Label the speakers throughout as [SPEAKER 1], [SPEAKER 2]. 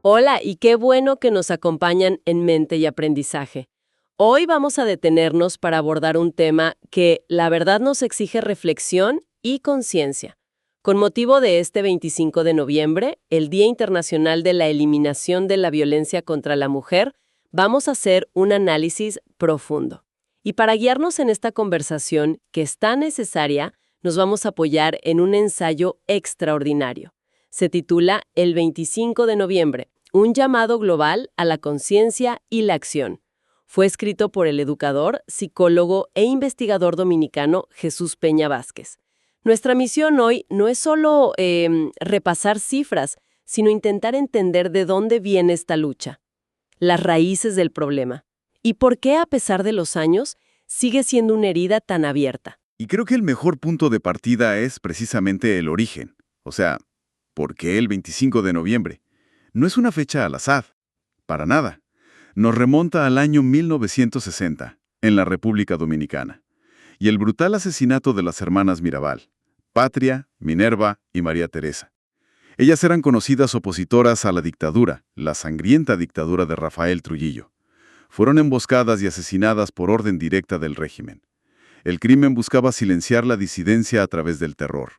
[SPEAKER 1] Hola, y qué bueno que nos acompañan en Mente y Aprendizaje. Hoy vamos a detenernos para abordar un tema que, la verdad, nos exige reflexión y conciencia. Con motivo de este 25 de noviembre, el Día Internacional de la Eliminación de la Violencia contra la Mujer, vamos a hacer un análisis profundo. Y para guiarnos en esta conversación, que es tan necesaria, nos vamos a apoyar en un ensayo extraordinario. Se titula El 25 de noviembre, un llamado global a la conciencia y la acción. Fue escrito por el educador, psicólogo e investigador dominicano Jesús Peña Vázquez. Nuestra misión hoy no es solo repasar cifras, sino intentar entender de dónde viene esta lucha, las raíces del problema, y por qué, a pesar de los años, sigue siendo una herida tan abierta.
[SPEAKER 2] Y creo que el mejor punto de partida es precisamente el origen. O sea, ¿por qué el 25 de noviembre? No es una fecha al azar, para nada. Nos remonta al año 1960, en la República Dominicana, y el brutal asesinato de las hermanas Mirabal, Patria, Minerva y María Teresa. Ellas eran conocidas opositoras a la dictadura, la sangrienta dictadura de Rafael Trujillo. Fueron emboscadas y asesinadas por orden directa del régimen. El crimen buscaba silenciar la disidencia a través del terror.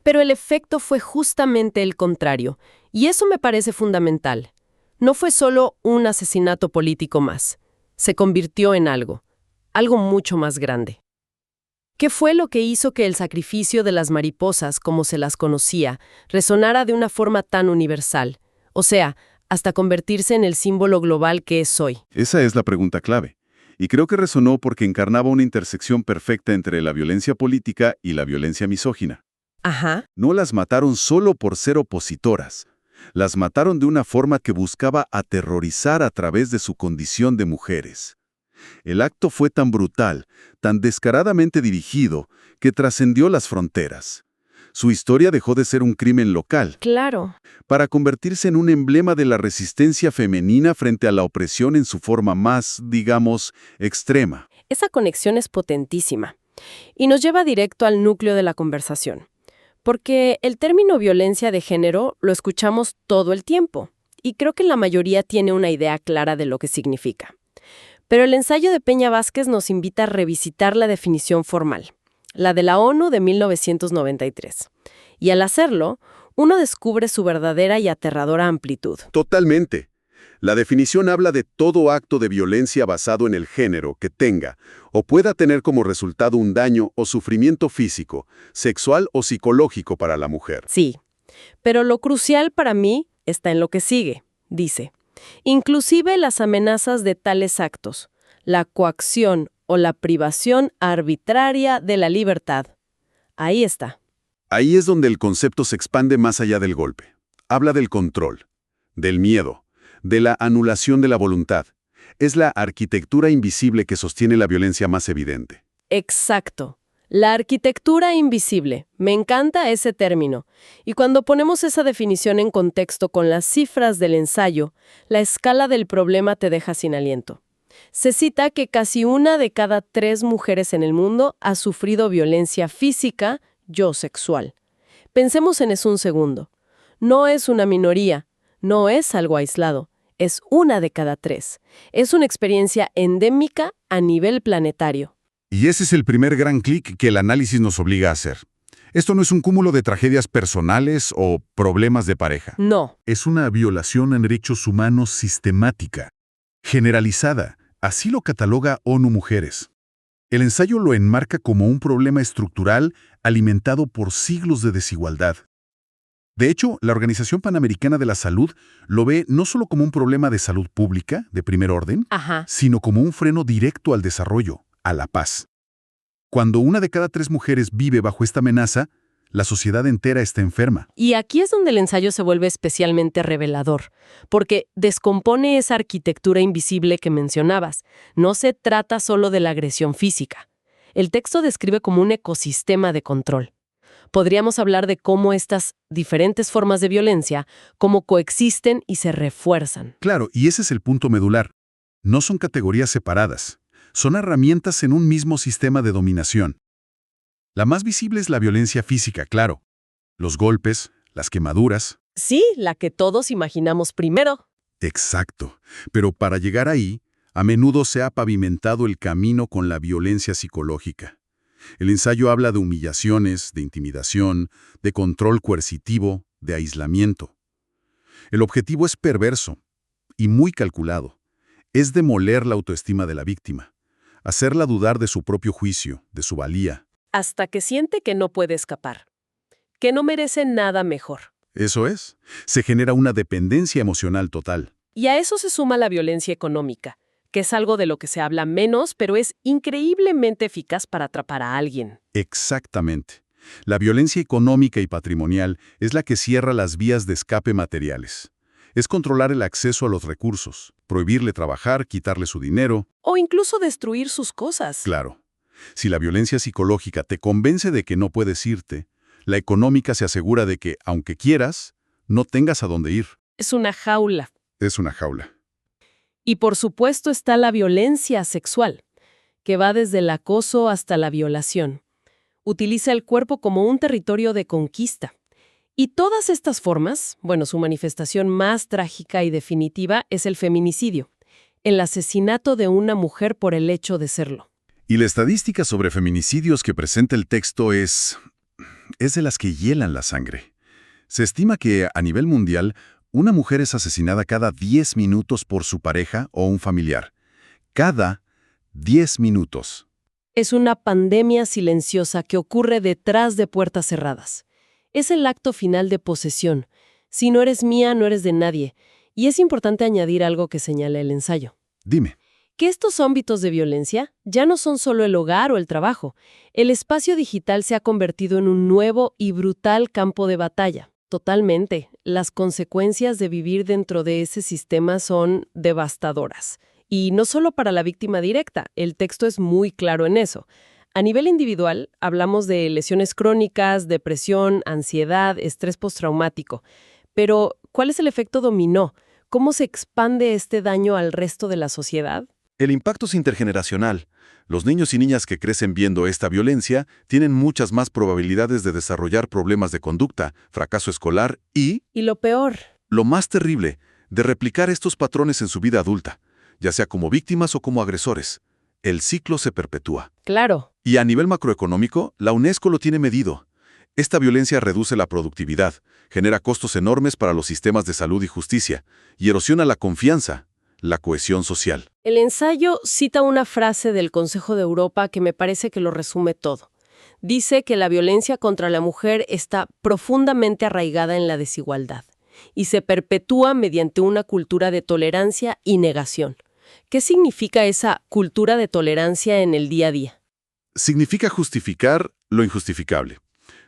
[SPEAKER 1] Pero el efecto fue justamente el contrario, y eso me parece fundamental. No fue solo un asesinato político más. Se convirtió en algo mucho más grande. ¿Qué fue lo que hizo que el sacrificio de las mariposas, como se las conocía, resonara de una forma tan universal? O sea, hasta convertirse en el símbolo global que es hoy.
[SPEAKER 2] Esa es la pregunta clave. Y creo que resonó porque encarnaba una intersección perfecta entre la violencia política y la violencia misógina.
[SPEAKER 1] Ajá.
[SPEAKER 2] No las mataron solo por ser opositoras. Las mataron de una forma que buscaba aterrorizar a través de su condición de mujeres. El acto fue tan brutal, tan descaradamente dirigido, que trascendió las fronteras. Su historia dejó de ser un crimen local,
[SPEAKER 1] Claro.
[SPEAKER 2] para convertirse en un emblema de la resistencia femenina frente a la opresión en su forma más, digamos, extrema.
[SPEAKER 1] Esa conexión es potentísima y nos lleva directo al núcleo de la conversación. Porque el término violencia de género lo escuchamos todo el tiempo, y creo que la mayoría tiene una idea clara de lo que significa. Pero el ensayo de Peña Vázquez nos invita a revisitar la definición formal, la de la ONU de 1993. Y al hacerlo, uno descubre su verdadera y aterradora amplitud.
[SPEAKER 3] Totalmente. La definición habla de todo acto de violencia basado en el género que tenga o pueda tener como resultado un daño o sufrimiento físico, sexual o psicológico para la mujer.
[SPEAKER 1] Sí, pero lo crucial para mí está en lo que sigue, dice. Inclusive las amenazas de tales actos, la coacción o la privación arbitraria de la libertad. Ahí está.
[SPEAKER 3] Ahí es donde el concepto se expande más allá del golpe. Habla del control, del miedo, de la anulación de la voluntad. Es la arquitectura invisible que sostiene la violencia más evidente.
[SPEAKER 1] Exacto. La arquitectura invisible. Me encanta ese término. Y cuando ponemos esa definición en contexto con las cifras del ensayo, la escala del problema te deja sin aliento. Se cita que casi 1 de cada 3 mujeres en el mundo ha sufrido violencia física o sexual. Pensemos en eso un segundo. No es una minoría, no es algo aislado. Es 1 de cada 3. Es una experiencia endémica a nivel planetario.
[SPEAKER 4] Y ese es el primer gran clic que el análisis nos obliga a hacer. Esto no es un cúmulo de tragedias personales o problemas de pareja.
[SPEAKER 1] No.
[SPEAKER 4] Es una violación en derechos humanos sistemática, generalizada. Así lo cataloga ONU Mujeres. El ensayo lo enmarca como un problema estructural alimentado por siglos de desigualdad. De hecho, la Organización Panamericana de la Salud lo ve no solo como un problema de salud pública, de primer orden, sino como un freno directo al desarrollo, a la paz. Cuando 1 de cada 3 mujeres vive bajo esta amenaza, la sociedad entera está enferma.
[SPEAKER 1] Y aquí es donde el ensayo se vuelve especialmente revelador, porque descompone esa arquitectura invisible que mencionabas. No se trata solo de la agresión física. El texto describe como un ecosistema de control. Podríamos hablar de cómo estas diferentes formas de violencia, cómo coexisten y se refuerzan.
[SPEAKER 4] Claro, y ese es el punto medular. No son categorías separadas. Son herramientas en un mismo sistema de dominación. La más visible es la violencia física, claro. Los golpes, las quemaduras.
[SPEAKER 1] Sí, la que todos imaginamos primero.
[SPEAKER 4] Exacto. Pero para llegar ahí, a menudo se ha pavimentado el camino con la violencia psicológica. El ensayo habla de humillaciones, de intimidación, de control coercitivo, de aislamiento. El objetivo es perverso y muy calculado. Es demoler la autoestima de la víctima, hacerla dudar de su propio juicio, de su valía.
[SPEAKER 1] Hasta que siente que no puede escapar, que no merece nada mejor.
[SPEAKER 4] Eso es. Se genera una dependencia emocional total.
[SPEAKER 1] Y a eso se suma la violencia económica, que es algo de lo que se habla menos, pero es increíblemente eficaz para atrapar a alguien.
[SPEAKER 4] Exactamente. La violencia económica y patrimonial es la que cierra las vías de escape materiales. Es controlar el acceso a los recursos, prohibirle trabajar, quitarle su dinero.
[SPEAKER 1] O incluso destruir sus cosas.
[SPEAKER 4] Claro. Si la violencia psicológica te convence de que no puedes irte, la económica se asegura de que, aunque quieras, no tengas a dónde ir.
[SPEAKER 1] Es una jaula.
[SPEAKER 4] Es una jaula.
[SPEAKER 1] Y por supuesto está la violencia sexual, que va desde el acoso hasta la violación. Utiliza el cuerpo como un territorio de conquista. Y todas estas formas, bueno, su manifestación más trágica y definitiva es el feminicidio, el asesinato de una mujer por el hecho de serlo.
[SPEAKER 2] Y la estadística sobre feminicidios que presenta el texto es de las que hielan la sangre. Se estima que, a nivel mundial, una mujer es asesinada cada 10 minutos por su pareja o un familiar. Cada 10 minutos.
[SPEAKER 1] Es una pandemia silenciosa que ocurre detrás de puertas cerradas. Es el acto final de posesión. Si no eres mía, no eres de nadie. Y es importante añadir algo que señala el ensayo.
[SPEAKER 2] Dime.
[SPEAKER 1] Que estos ámbitos de violencia ya no son solo el hogar o el trabajo. El espacio digital se ha convertido en un nuevo y brutal campo de batalla. Totalmente. Las consecuencias de vivir dentro de ese sistema son devastadoras. Y no solo para la víctima directa, el texto es muy claro en eso. A nivel individual, hablamos de lesiones crónicas, depresión, ansiedad, estrés postraumático. Pero, ¿cuál es el efecto dominó? ¿Cómo se expande este daño al resto de la sociedad?
[SPEAKER 3] El impacto es intergeneracional. Los niños y niñas que crecen viendo esta violencia tienen muchas más probabilidades de desarrollar problemas de conducta, fracaso escolar y,
[SPEAKER 1] Y lo peor,
[SPEAKER 3] lo más terrible, de replicar estos patrones en su vida adulta, ya sea como víctimas o como agresores. El ciclo se perpetúa.
[SPEAKER 1] claro.
[SPEAKER 3] Y a nivel macroeconómico, la UNESCO lo tiene medido. Esta violencia reduce la productividad, genera costos enormes para los sistemas de salud y justicia, y erosiona la confianza, la cohesión social.
[SPEAKER 1] El ensayo cita una frase del Consejo de Europa que me parece que lo resume todo. Dice que la violencia contra la mujer está profundamente arraigada en la desigualdad y se perpetúa mediante una cultura de tolerancia y negación. ¿Qué significa esa cultura de tolerancia en el día a día?
[SPEAKER 3] Significa justificar lo injustificable.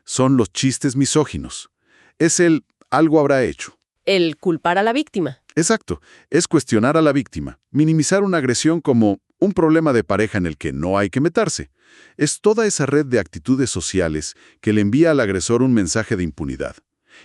[SPEAKER 3] Son los chistes misóginos. Es el algo habrá hecho.
[SPEAKER 1] El culpar a la víctima.
[SPEAKER 3] Exacto, es cuestionar a la víctima, minimizar una agresión como un problema de pareja en el que no hay que meterse. Es toda esa red de actitudes sociales que le envía al agresor un mensaje de impunidad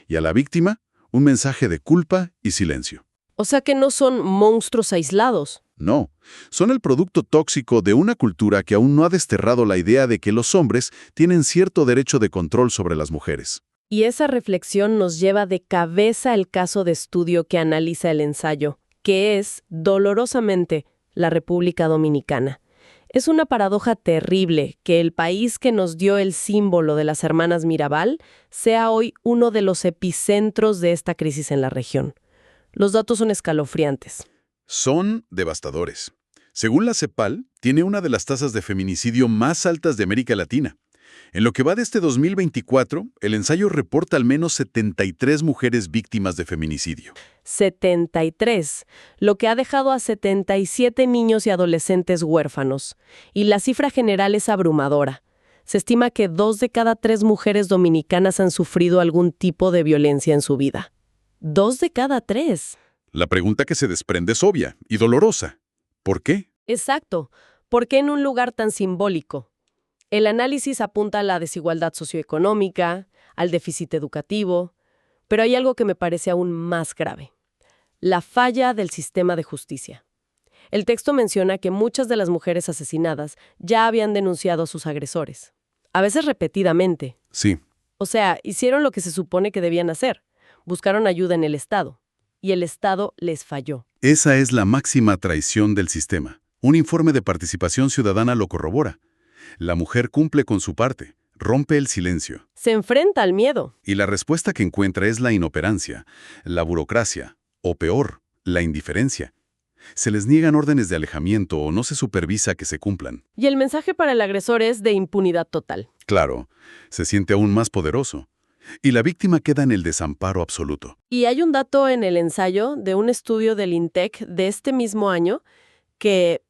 [SPEAKER 3] y a la víctima un mensaje de culpa y silencio.
[SPEAKER 1] O sea que no son monstruos aislados.
[SPEAKER 3] No, son el producto tóxico de una cultura que aún no ha desterrado la idea de que los hombres tienen cierto derecho de control sobre las mujeres.
[SPEAKER 1] Y esa reflexión nos lleva de cabeza al caso de estudio que analiza el ensayo, que es, dolorosamente, la República Dominicana. Es una paradoja terrible que el país que nos dio el símbolo de las hermanas Mirabal sea hoy uno de los epicentros de esta crisis en la región. Los datos son escalofriantes.
[SPEAKER 3] Son devastadores. Según la CEPAL, tiene una de las tasas de feminicidio más altas de América Latina. En lo que va de este 2024, el ensayo reporta al menos 73 mujeres víctimas de feminicidio.
[SPEAKER 1] 73, lo que ha dejado a 77 niños y adolescentes huérfanos. Y la cifra general es abrumadora. Se estima que 2 de cada 3 mujeres dominicanas han sufrido algún tipo de violencia en su vida. 2 de cada 3.
[SPEAKER 3] La pregunta que se desprende es obvia y dolorosa. ¿Por qué?
[SPEAKER 1] Exacto. ¿Por qué en un lugar tan simbólico? El análisis apunta a la desigualdad socioeconómica, al déficit educativo, pero hay algo que me parece aún más grave: la falla del sistema de justicia. El texto menciona que muchas de las mujeres asesinadas ya habían denunciado a sus agresores, a veces repetidamente.
[SPEAKER 3] Sí.
[SPEAKER 1] O sea, hicieron lo que se supone que debían hacer: buscaron ayuda en el Estado, y el Estado les falló.
[SPEAKER 3] Esa es la máxima traición del sistema. Un informe de participación ciudadana lo corrobora. La mujer cumple con su parte, rompe el silencio.
[SPEAKER 1] Se enfrenta al miedo.
[SPEAKER 3] Y la respuesta que encuentra es la inoperancia, la burocracia, o peor, la indiferencia. Se les niegan órdenes de alejamiento o no se supervisa que se cumplan.
[SPEAKER 1] Y el mensaje para el agresor es de impunidad total.
[SPEAKER 3] Claro, se siente aún más poderoso. Y la víctima queda en el desamparo absoluto.
[SPEAKER 1] Y hay un dato en el ensayo de un estudio del INTEC de este mismo año que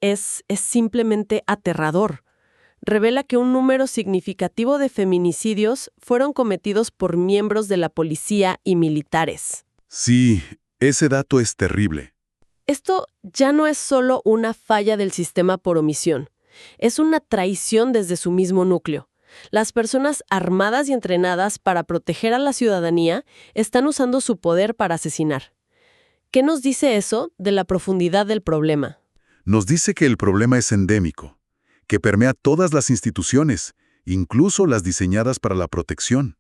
[SPEAKER 1] es simplemente aterrador. Revela que un número significativo de feminicidios fueron cometidos por miembros de la policía y militares.
[SPEAKER 3] Sí, ese dato es terrible.
[SPEAKER 1] Esto ya no es solo una falla del sistema por omisión, es una traición desde su mismo núcleo. Las personas armadas y entrenadas para proteger a la ciudadanía están usando su poder para asesinar. ¿Qué nos dice eso de la profundidad del problema?
[SPEAKER 3] Nos dice que el problema es endémico, que permea todas las instituciones, incluso las diseñadas para la protección.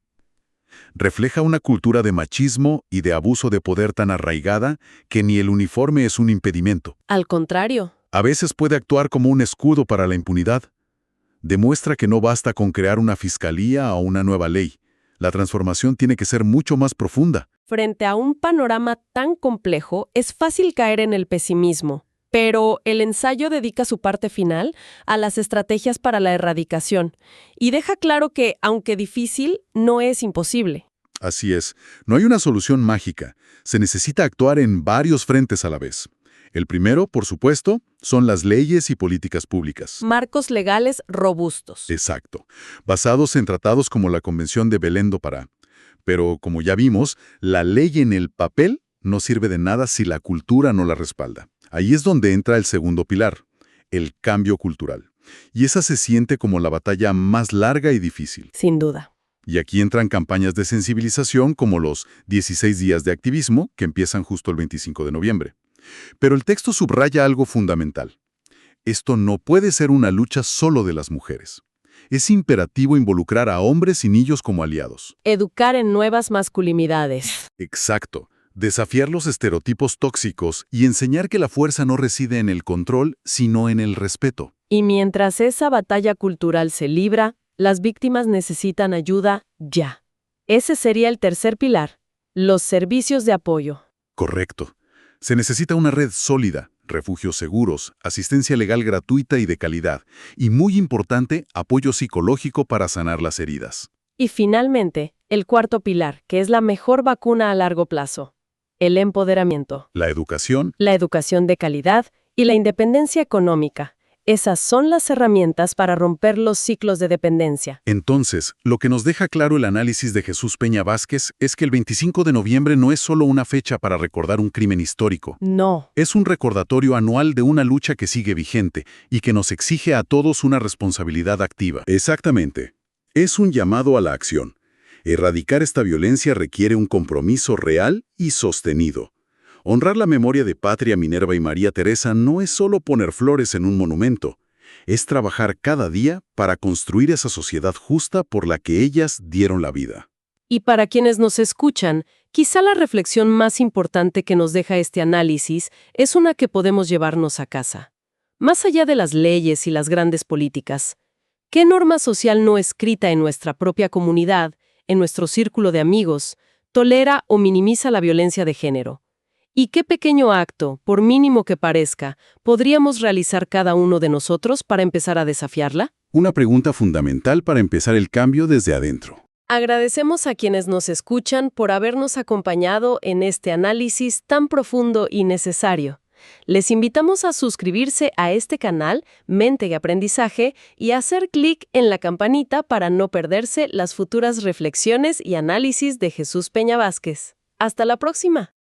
[SPEAKER 3] Refleja una cultura de machismo y de abuso de poder tan arraigada que ni el uniforme es un impedimento.
[SPEAKER 1] Al contrario.
[SPEAKER 3] A veces puede actuar como un escudo para la impunidad. Demuestra que no basta con crear una fiscalía o una nueva ley. La transformación tiene que ser mucho más profunda.
[SPEAKER 1] Frente a un panorama tan complejo, es fácil caer en el pesimismo. Pero el ensayo dedica su parte final a las estrategias para la erradicación y deja claro que, aunque difícil, no es imposible.
[SPEAKER 3] Así es, no hay una solución mágica. Se necesita actuar en varios frentes a la vez. El primero, por supuesto, son las leyes y políticas públicas.
[SPEAKER 1] Marcos legales robustos.
[SPEAKER 3] Exacto, basados en tratados como la Convención de Belém do Pará. Pero, como ya vimos, la ley en el papel no sirve de nada si la cultura no la respalda. Ahí es donde entra el segundo pilar, el cambio cultural. Y esa se siente como la batalla más larga y difícil.
[SPEAKER 1] Sin duda.
[SPEAKER 3] Y aquí entran campañas de sensibilización como los 16 días de activismo, que empiezan justo el 25 de noviembre. Pero el texto subraya algo fundamental. Esto no puede ser una lucha solo de las mujeres. Es imperativo involucrar a hombres y niños como aliados.
[SPEAKER 1] Educar en nuevas masculinidades.
[SPEAKER 3] Exacto. Desafiar los estereotipos tóxicos y enseñar que la fuerza no reside en el control, sino en el respeto.
[SPEAKER 1] Y mientras esa batalla cultural se libra, las víctimas necesitan ayuda ya. Ese sería el tercer pilar, los servicios de apoyo.
[SPEAKER 3] Correcto. Se necesita una red sólida, refugios seguros, asistencia legal gratuita y de calidad, y muy importante, apoyo psicológico para sanar las heridas.
[SPEAKER 1] Y finalmente, el cuarto pilar, que es la mejor vacuna a largo plazo. El empoderamiento,
[SPEAKER 3] La educación,
[SPEAKER 1] la educación de calidad y la independencia económica. Esas son las herramientas para romper los ciclos de dependencia.
[SPEAKER 3] entonces, lo que nos deja claro el análisis de Jesús Peña Vázquez es que el 25 de noviembre no es solo una fecha para recordar un crimen histórico.
[SPEAKER 1] No.
[SPEAKER 3] Es un recordatorio anual de una lucha que sigue vigente y que nos exige a todos una responsabilidad activa. Exactamente. Es un llamado a la acción. Erradicar esta violencia requiere un compromiso real y sostenido. Honrar la memoria de Patria, Minerva y María Teresa no es solo poner flores en un monumento, es trabajar cada día para construir esa sociedad justa por la que ellas dieron la vida.
[SPEAKER 1] Y para quienes nos escuchan, quizá la reflexión más importante que nos deja este análisis es una que podemos llevarnos a casa. Más allá de las leyes y las grandes políticas, ¿qué norma social no escrita en nuestra propia comunidad, en nuestro círculo de amigos, tolera o minimiza la violencia de género? ¿Y qué pequeño acto, por mínimo que parezca, podríamos realizar cada uno de nosotros para empezar a desafiarla?
[SPEAKER 3] Una pregunta fundamental para empezar el cambio desde adentro.
[SPEAKER 1] Agradecemos a quienes nos escuchan por habernos acompañado en este análisis tan profundo y necesario. Les invitamos a suscribirse a este canal, Mente y Aprendizaje, y a hacer clic en la campanita para no perderse las futuras reflexiones y análisis de Jesús Peña Vázquez. ¡Hasta la próxima!